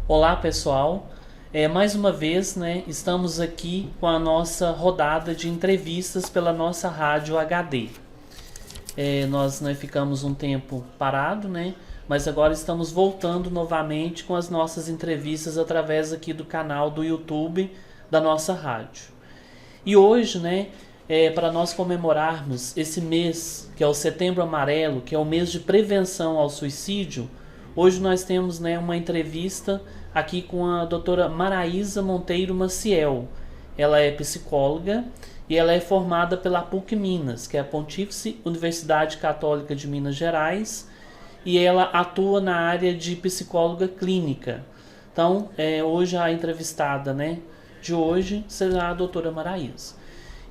Olá, pessoal. Mais uma vez, né, estamos aqui com a nossa rodada de entrevistas pela nossa rádio HD. Nós, né, ficamos um tempo parado, né, mas agora estamos voltando novamente com as nossas entrevistas através aqui do canal do YouTube da nossa rádio. E hoje, né, para nós comemorarmos esse mês, que é o Setembro Amarelo, que é o mês de prevenção ao suicídio, hoje nós temos, né, uma entrevista aqui com a doutora Maraísa Monteiro Maciel. Ela é psicóloga e ela é formada pela PUC Minas, que é a Pontífice Universidade Católica de Minas Gerais, e ela atua na área de psicóloga clínica. Então, hoje a entrevistada, né, de hoje será a doutora Maraísa.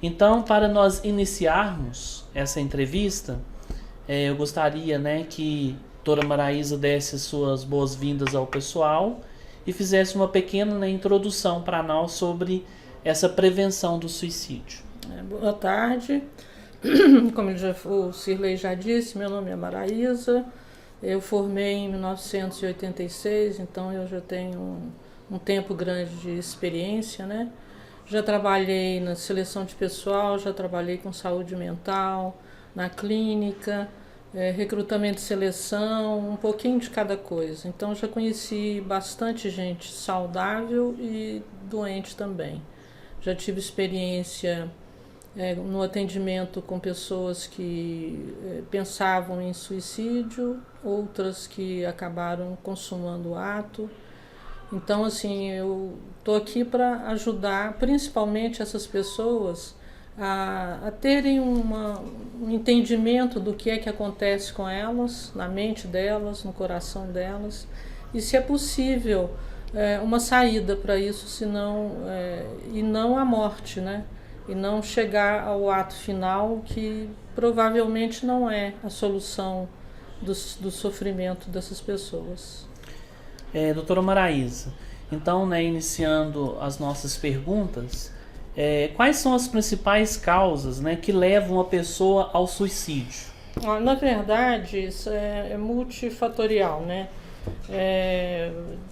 Então, para nós iniciarmos essa entrevista, eu gostaria, né, que a doutora Maraísa desse suas boas-vindas ao pessoal e fizesse uma pequena, né, introdução para nós sobre essa prevenção do suicídio. Boa tarde. Como o Cirlei já disse, meu nome é Maraísa. Eu formei em 1986, então eu já tenho um tempo grande de experiência, né? Já trabalhei na seleção de pessoal, já trabalhei com saúde mental, na clínica, recrutamento e seleção, um pouquinho de cada coisa. Então já conheci bastante gente saudável e doente também. Já tive experiência no atendimento com pessoas que pensavam em suicídio, outras que acabaram consumando o ato. Então, assim, eu estou aqui para ajudar principalmente essas pessoas a terem um entendimento do que é que acontece com elas, na mente delas, no coração delas, e se é possível uma saída para isso, e não a morte, né? E não chegar ao ato final, que provavelmente não é a solução do sofrimento dessas pessoas. Doutora Maraísa, então, né, iniciando as nossas perguntas, quais são as principais causas, né, que levam a pessoa ao suicídio? Na verdade, isso é multifatorial, né?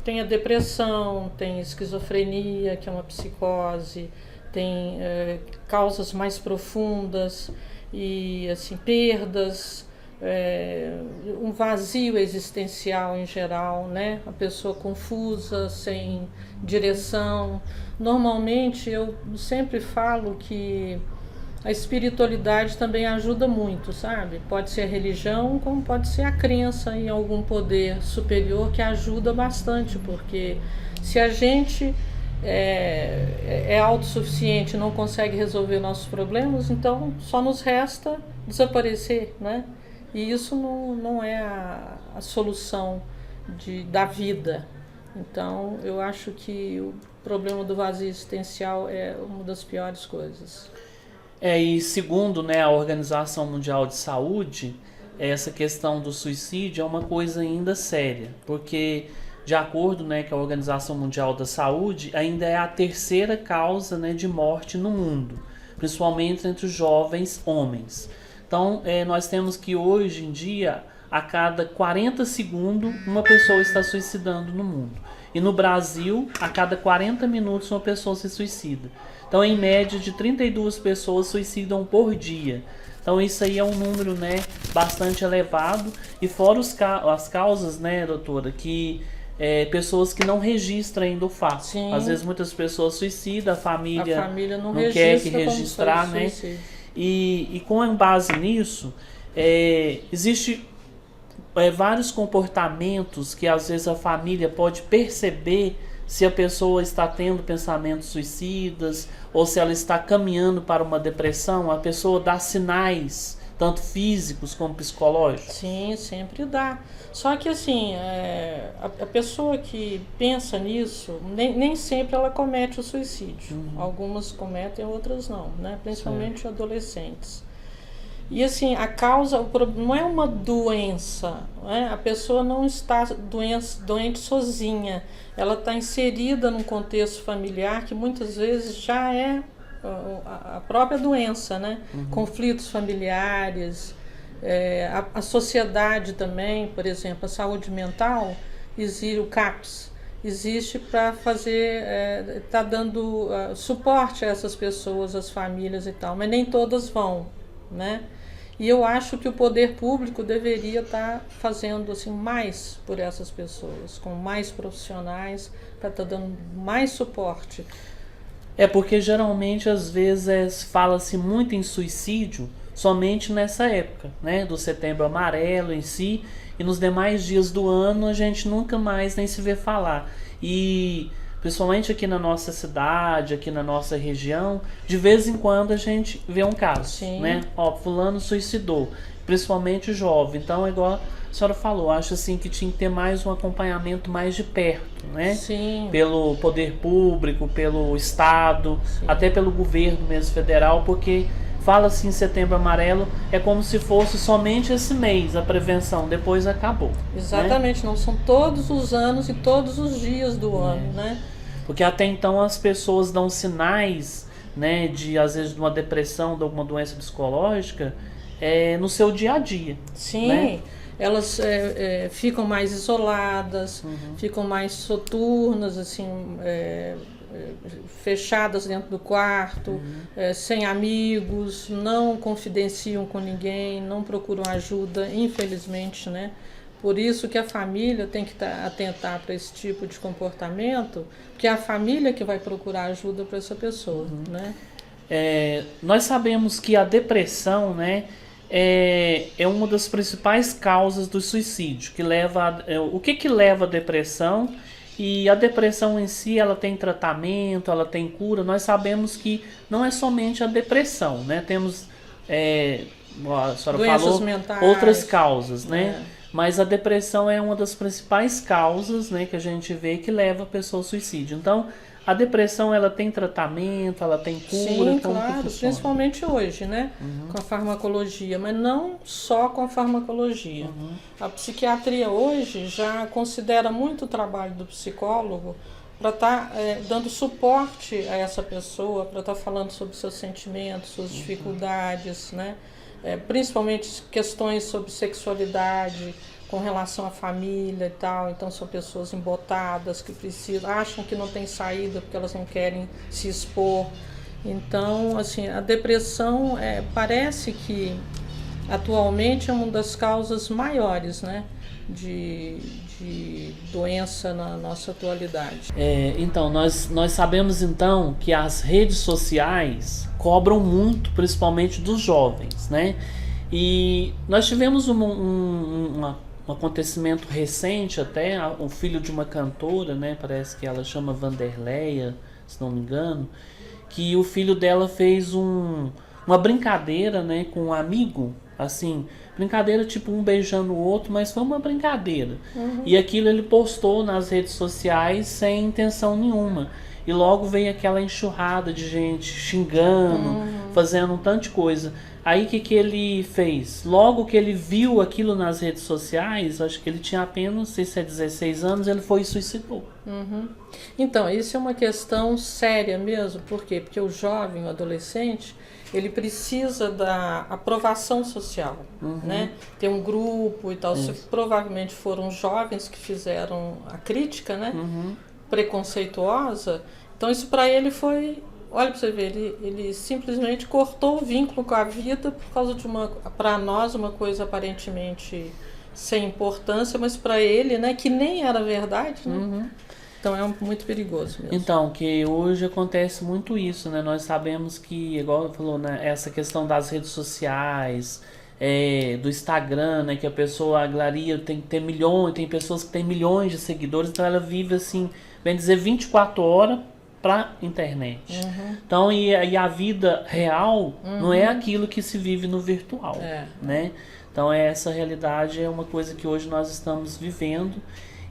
Tem a depressão, tem esquizofrenia, que é uma psicose, tem causas mais profundas e assim, perdas, um vazio existencial em geral, né? A pessoa confusa, sem direção. Normalmente eu sempre falo que a espiritualidade também ajuda muito, sabe? Pode ser a religião, como pode ser a crença em algum poder superior, que ajuda bastante, porque se a gente é autossuficiente, não consegue resolver nossos problemas, então só nos resta desaparecer, né? E isso não é a solução da vida. Então, eu acho que o problema do vazio existencial é uma das piores coisas. E segundo, né, a Organização Mundial de Saúde, essa questão do suicídio é uma coisa ainda séria, porque de acordo, né, com a Organização Mundial da Saúde, ainda é a terceira causa, né, de morte no mundo, principalmente entre os jovens homens. Então, nós temos que hoje em dia, a cada 40 segundos, uma pessoa está suicidando no mundo. E no Brasil, a cada 40 minutos, uma pessoa se suicida. Então, em média, de 32 pessoas suicidam por dia. Então, isso aí é um número, né, bastante elevado. E fora as causas, né, doutora, que pessoas que não registram ainda o fato. Sim. Às vezes, muitas pessoas suicidam, a família não quer que registrar, né? E com base nisso, existe vários comportamentos que às vezes a família pode perceber se a pessoa está tendo pensamentos suicidas ou se ela está caminhando para uma depressão. A pessoa dá sinais, tanto físicos como psicológicos. Sim, sempre dá. Só que assim, a pessoa que pensa nisso, nem sempre ela comete o suicídio. Uhum. Algumas cometem, outras não, né? Principalmente adolescentes. E assim, a causa não é uma doença, né? A pessoa não está doente sozinha, ela está inserida num contexto familiar que muitas vezes já é a própria doença, né? Uhum. Conflitos familiares, a sociedade também, por exemplo, a saúde mental, existe o CAPS, existe para fazer, tá dando suporte a essas pessoas, às famílias e tal, mas nem todas vão, né? E eu acho que o poder público deveria estar fazendo assim mais por essas pessoas, com mais profissionais, para estar dando mais suporte. É porque geralmente às vezes fala-se muito em suicídio somente nessa época, né, do Setembro Amarelo em si, e nos demais dias do ano a gente nunca mais nem se vê falar. E principalmente aqui na nossa cidade, aqui na nossa região, de vez em quando a gente vê um caso, Sim. né? Ó, fulano suicidou, principalmente jovem. Então, igual a senhora falou, acho assim que tinha que ter mais um acompanhamento mais de perto, né? Sim. Pelo poder público, pelo Estado, Sim. até pelo governo mesmo federal, porque fala-se em Setembro Amarelo, é como se fosse somente esse mês a prevenção, depois acabou. Exatamente, né? Não são todos os anos e todos os dias do ano, né? Porque até então as pessoas dão sinais, né, de às vezes de uma depressão, de alguma doença psicológica, no seu dia a dia. Sim, né? Elas ficam mais isoladas, ficam mais soturnas, assim, fechadas dentro do quarto, sem amigos, não confidenciam com ninguém, não procuram ajuda, infelizmente, né? Por isso que a família tem que atentar para esse tipo de comportamento, porque é a família que vai procurar ajuda para essa pessoa, né? Nós sabemos que a depressão, né, é uma das principais causas do suicídio, que leva o que leva à depressão. E a depressão em si, ela tem tratamento, ela tem cura. Nós sabemos que não é somente a depressão, né? Temos, a senhora doenças falou, mentais, outras causas, né? Mas a depressão é uma das principais causas, né, que a gente vê que leva a pessoa ao suicídio. Então, a depressão, ela tem tratamento, ela tem cura? Sim, como claro, que funciona? principalmente hoje, né? Com a farmacologia, mas não só com a farmacologia. A psiquiatria hoje já considera muito o trabalho do psicólogo para estar dando suporte a essa pessoa, para estar falando sobre seus sentimentos, suas dificuldades, né? Principalmente questões sobre sexualidade, com relação à família e tal. Então são pessoas embotadas que acham que não tem saída porque elas não querem se expor. Então, assim, a depressão parece que atualmente é uma das causas maiores, né, de doença na nossa atualidade. Então, nós sabemos então que as redes sociais cobram muito, principalmente dos jovens, né? E nós tivemos um acontecimento recente até, o filho de uma cantora, né? Parece que ela chama Vanderleia, se não me engano, que o filho dela fez uma brincadeira, né, com um amigo, assim, brincadeira tipo um beijando o outro, mas foi uma brincadeira. E aquilo ele postou nas redes sociais sem intenção nenhuma. E logo veio aquela enxurrada de gente xingando, fazendo um tanto de coisa. Aí o que ele fez? Logo que ele viu aquilo nas redes sociais, acho que ele tinha apenas, não sei se é 16 anos, ele foi e suicidou. Então, isso é uma questão séria mesmo. Por quê? Porque o jovem, o adolescente, ele precisa da aprovação social, né? Ter um grupo e tal. Se provavelmente foram jovens que fizeram a crítica, né? Preconceituosa. Então isso para ele foi... Olha para você ver, ele simplesmente cortou o vínculo com a vida por causa de para nós, uma coisa aparentemente sem importância, mas para ele, né, que nem era verdade, né? Então é muito perigoso mesmo. Então, que hoje acontece muito isso, né? Nós sabemos que, igual falou, né, essa questão das redes sociais, do Instagram, né, que a pessoa aglaria, tem que ter milhões, tem pessoas que têm milhões de seguidores, então ela vive assim, bem dizer, 24 horas para internet. Então, e a vida real não é aquilo que se vive no virtual, né? Então, essa realidade é uma coisa que hoje nós estamos vivendo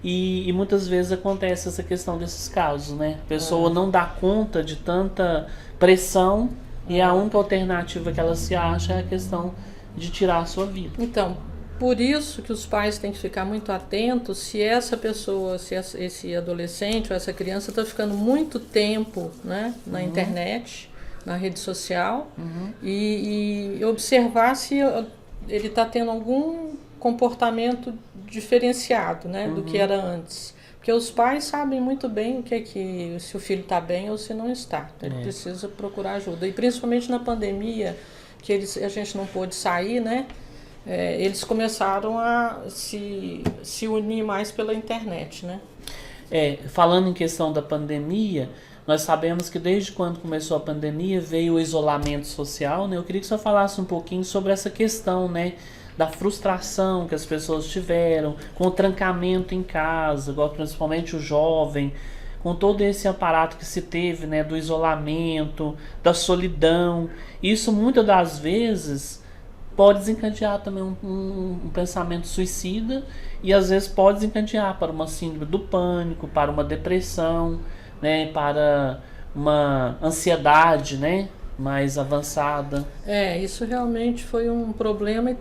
e muitas vezes acontece essa questão desses casos, né? A pessoa não dá conta de tanta pressão e a única alternativa que ela se acha é a questão de tirar a sua vida. Então, por isso que os pais têm que ficar muito atentos se essa pessoa, se esse adolescente ou essa criança está ficando muito tempo, né, na internet, na rede social, e observar se ele está tendo algum comportamento diferenciado, né, do que era antes. Porque os pais sabem muito bem o que é que se o filho está bem ou se não está. Então, ele precisa procurar ajuda. E principalmente na pandemia, que a gente não pôde sair, né? Eles começaram a se unir mais pela internet, né? Falando em questão da pandemia, nós sabemos que desde quando começou a pandemia veio o isolamento social, né? Eu queria que você falasse um pouquinho sobre essa questão, né? Da frustração que as pessoas tiveram com o trancamento em casa, igual principalmente o jovem, com todo esse aparato que se teve, né, do isolamento, da solidão. Isso muitas das vezes pode desencadear também um pensamento suicida e às vezes pode desencadear para uma síndrome do pânico, para uma depressão, né, para uma ansiedade, né, mais avançada. Isso realmente foi um problema e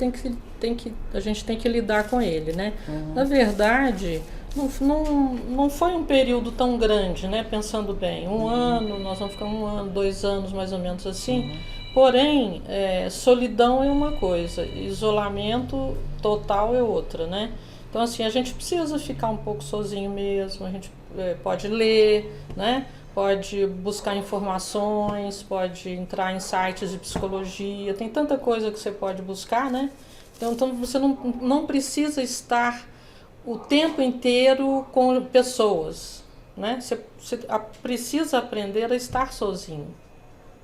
a gente tem que lidar com ele, né? Na verdade, não foi um período tão grande, né? Pensando bem, um ano, nós vamos ficar 1 ano, 2 anos mais ou menos assim. Porém, solidão é uma coisa, isolamento total é outra, né? Então assim, a gente precisa ficar um pouco sozinho mesmo, a gente pode ler, né? Pode buscar informações, pode entrar em sites de psicologia, tem tanta coisa que você pode buscar, né? Então você não precisa estar o tempo inteiro com pessoas, né? Você precisa aprender a estar sozinho.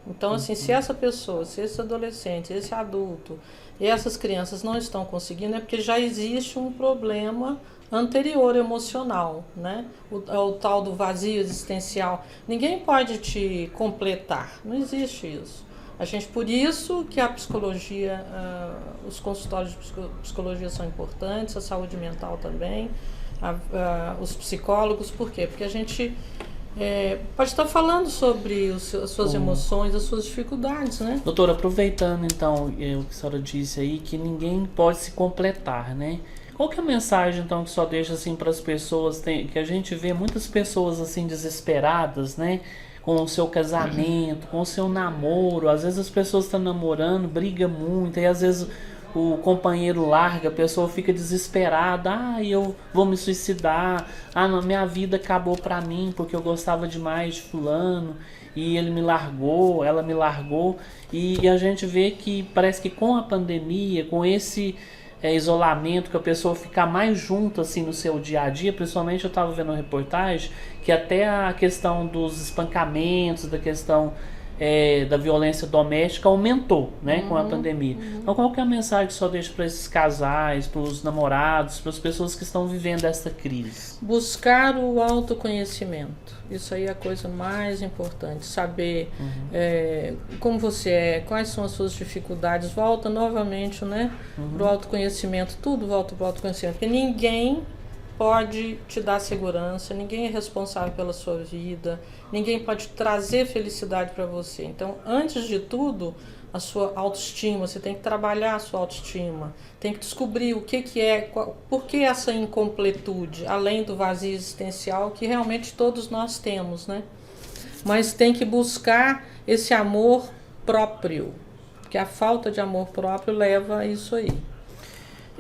Então, assim, se essa pessoa, se esse adolescente, esse adulto e essas crianças não estão conseguindo, é porque já existe um problema anterior emocional, né? O tal do vazio existencial. Ninguém pode te completar, não existe isso. Por isso que a psicologia, os consultórios de psicologia são importantes, a saúde mental também, os psicólogos, por quê? Porque a gente pode estar falando sobre as suas emoções, as suas dificuldades, né? Doutora, aproveitando então o que a senhora disse aí, que ninguém pode se completar, né? Qual que é a mensagem então que só deixa assim para as pessoas, que a gente vê muitas pessoas assim desesperadas, né? Com o seu casamento, com o seu namoro, às vezes as pessoas estão namorando, briga muito, e às vezes o companheiro larga, a pessoa fica desesperada, eu vou me suicidar, não, minha vida acabou pra mim porque eu gostava demais de fulano e ele me largou, ela me largou, e a gente vê que parece que com a pandemia, com esse isolamento, que a pessoa fica mais junto assim no seu dia a dia, principalmente eu estava vendo uma reportagem que até a questão dos espancamentos, da questão da violência doméstica aumentou, né, com a pandemia. Então qual que é a mensagem que só deixa para esses casais, para os namorados, para as pessoas que estão vivendo essa crise? Buscar o autoconhecimento, isso aí é a coisa mais importante, saber como você é, quais são as suas dificuldades, volta novamente, né, para o autoconhecimento, tudo volta para o autoconhecimento, porque ninguém pode te dar segurança, ninguém é responsável pela sua vida, ninguém pode trazer felicidade para você. Então, antes de tudo, a sua autoestima, você tem que trabalhar a sua autoestima, tem que descobrir o que é, por que essa incompletude, além do vazio existencial que realmente todos nós temos, né? Mas tem que buscar esse amor próprio, porque a falta de amor próprio leva a isso aí.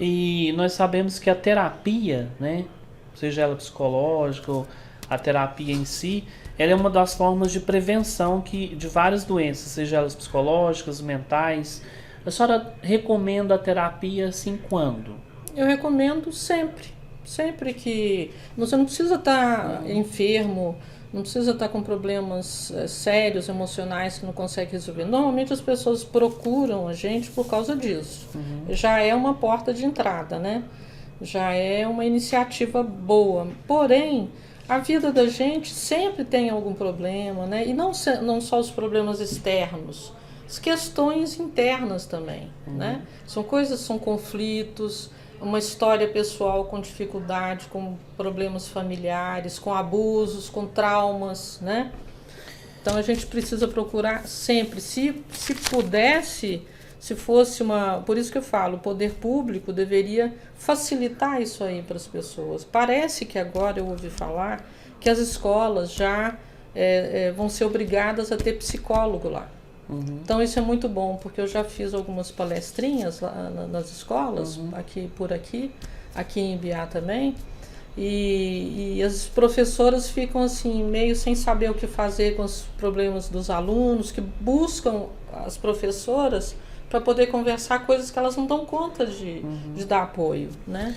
E nós sabemos que a terapia, né, seja ela psicológica ou a terapia em si, ela é uma das formas de prevenção de várias doenças, seja elas psicológicas, mentais. A senhora recomenda a terapia assim quando? Eu recomendo sempre. Sempre que... Você não precisa estar enfermo, não precisa estar com problemas sérios, emocionais que não consegue resolver. Normalmente as pessoas procuram a gente por causa disso. Já é uma porta de entrada, né? Já é uma iniciativa boa. Porém, a vida da gente sempre tem algum problema, né? E não só os problemas externos, as questões internas também, né? São conflitos, uma história pessoal com dificuldade, com problemas familiares, com abusos, com traumas, né? Então a gente precisa procurar sempre, se pudesse, se fosse por isso que eu falo, o poder público deveria facilitar isso aí para as pessoas. Parece que agora eu ouvi falar que as escolas já vão ser obrigadas a ter psicólogo lá. Então isso é muito bom, porque eu já fiz algumas palestrinhas lá nas escolas, aqui em Ibiá também, E as professoras ficam assim, meio sem saber o que fazer com os problemas dos alunos, que buscam as professoras para poder conversar coisas que elas não dão conta de dar apoio, né?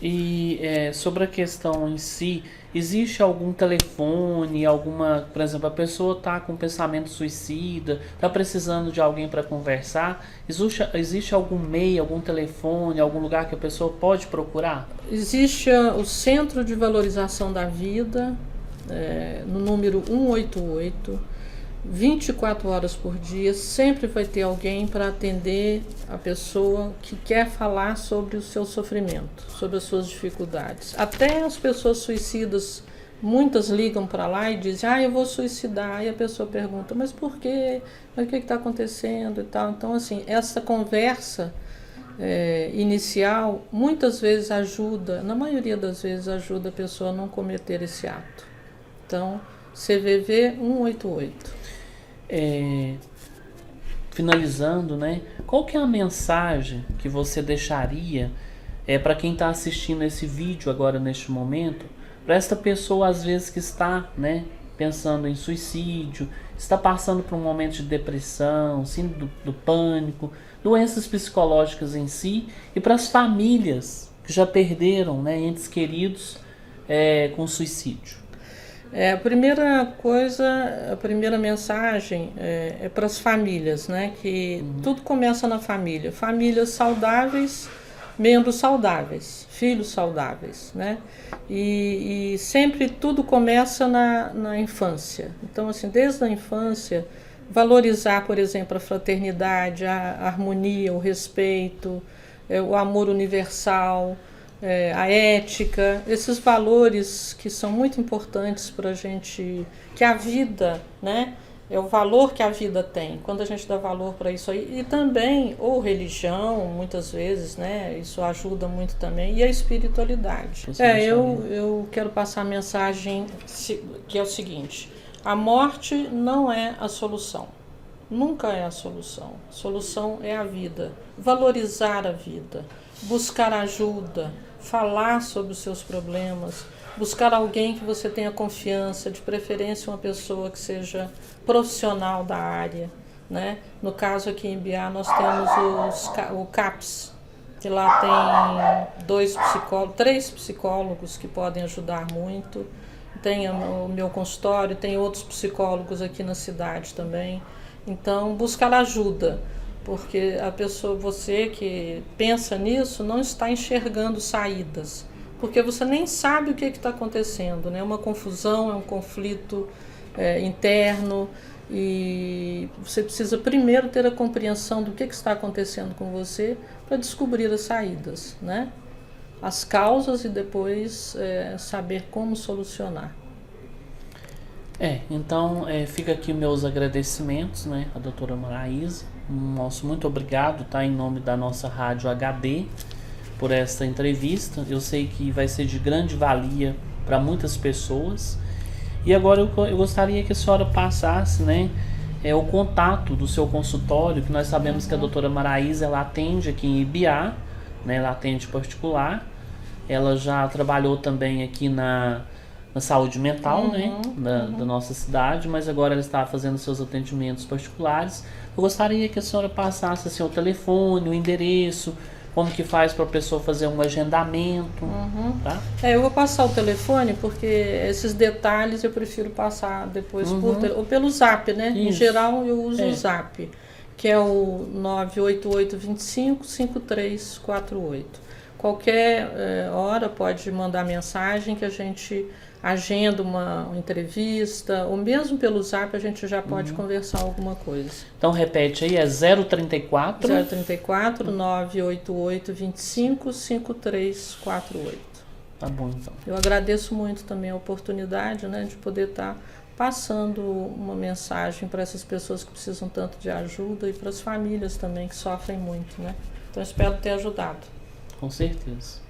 E sobre a questão em si, existe algum telefone, alguma, por exemplo, a pessoa está com pensamento suicida, está precisando de alguém para conversar, existe algum meio, algum telefone, algum lugar que a pessoa pode procurar? Existe o Centro de Valorização da Vida, no número 188, 24 horas por dia, sempre vai ter alguém para atender a pessoa que quer falar sobre o seu sofrimento, sobre as suas dificuldades. Até as pessoas suicidas, muitas ligam para lá e dizem, eu vou suicidar, e a pessoa pergunta, mas por quê? Mas o que está acontecendo e tal. Então, assim, essa conversa inicial, muitas vezes ajuda, na maioria das vezes ajuda a pessoa a não cometer esse ato. Então, CVV 188. Finalizando, né? Qual que é a mensagem que você deixaria para quem está assistindo esse vídeo agora neste momento, para esta pessoa às vezes que está, né, pensando em suicídio, está passando por um momento de depressão, síndrome do pânico, doenças psicológicas em si, e para as famílias que já perderam, né, entes queridos com suicídio? A primeira mensagem é para as famílias, né? Que tudo começa na família. Famílias saudáveis, membros saudáveis, filhos saudáveis, né? E sempre tudo começa na infância. Então, assim, desde a infância, valorizar, por exemplo, a fraternidade, a harmonia, o respeito, o amor universal, a ética, esses valores que são muito importantes para a gente, que a vida, né, é o valor que a vida tem, quando a gente dá valor para isso aí, e também, ou religião, muitas vezes, né, isso ajuda muito também, e a espiritualidade. Eu quero passar a mensagem que é o seguinte, a morte não é a solução, nunca é a solução é a vida, valorizar a vida, buscar ajuda, falar sobre os seus problemas, buscar alguém que você tenha confiança, de preferência uma pessoa que seja profissional da área, né? No caso aqui em Ibiá nós temos o CAPS, que lá tem 3 psicólogos que podem ajudar muito, tem o meu consultório, tem outros psicólogos aqui na cidade também, então buscar ajuda. Porque a pessoa, você que pensa nisso, não está enxergando saídas, porque você nem sabe o que está acontecendo, né? É uma confusão, é um conflito interno, e você precisa primeiro ter a compreensão do que está acontecendo com você para descobrir as saídas, né? As causas, e depois saber como solucionar. Então fica aqui meus agradecimentos, né, à doutora Maraísa. Nosso muito obrigado, tá, em nome da nossa Rádio HD, por esta entrevista. Eu sei que vai ser de grande valia para muitas pessoas. E agora eu gostaria que a senhora passasse, né, o contato do seu consultório, que nós sabemos que a doutora Maraísa, ela atende aqui em Ibiá, né, ela atende particular. Ela já trabalhou também aqui na saúde mental, né, da nossa cidade, mas agora ela está fazendo seus atendimentos particulares. Eu gostaria que a senhora passasse assim, o telefone, o endereço, como que faz para a pessoa fazer um agendamento, tá? Eu vou passar o telefone, porque esses detalhes eu prefiro passar depois ou pelo Zap, né? Isso. Em geral eu uso o Zap, que é o 988255348. Qualquer hora pode mandar mensagem que a gente agenda uma entrevista, ou mesmo pelo Zap a gente já pode conversar alguma coisa. Então repete aí, 034 988 25 5348. Tá bom, então. Eu agradeço muito também a oportunidade, né, de poder estar passando uma mensagem para essas pessoas que precisam tanto de ajuda, e para as famílias também que sofrem muito, né? Então espero ter ajudado. Com certeza.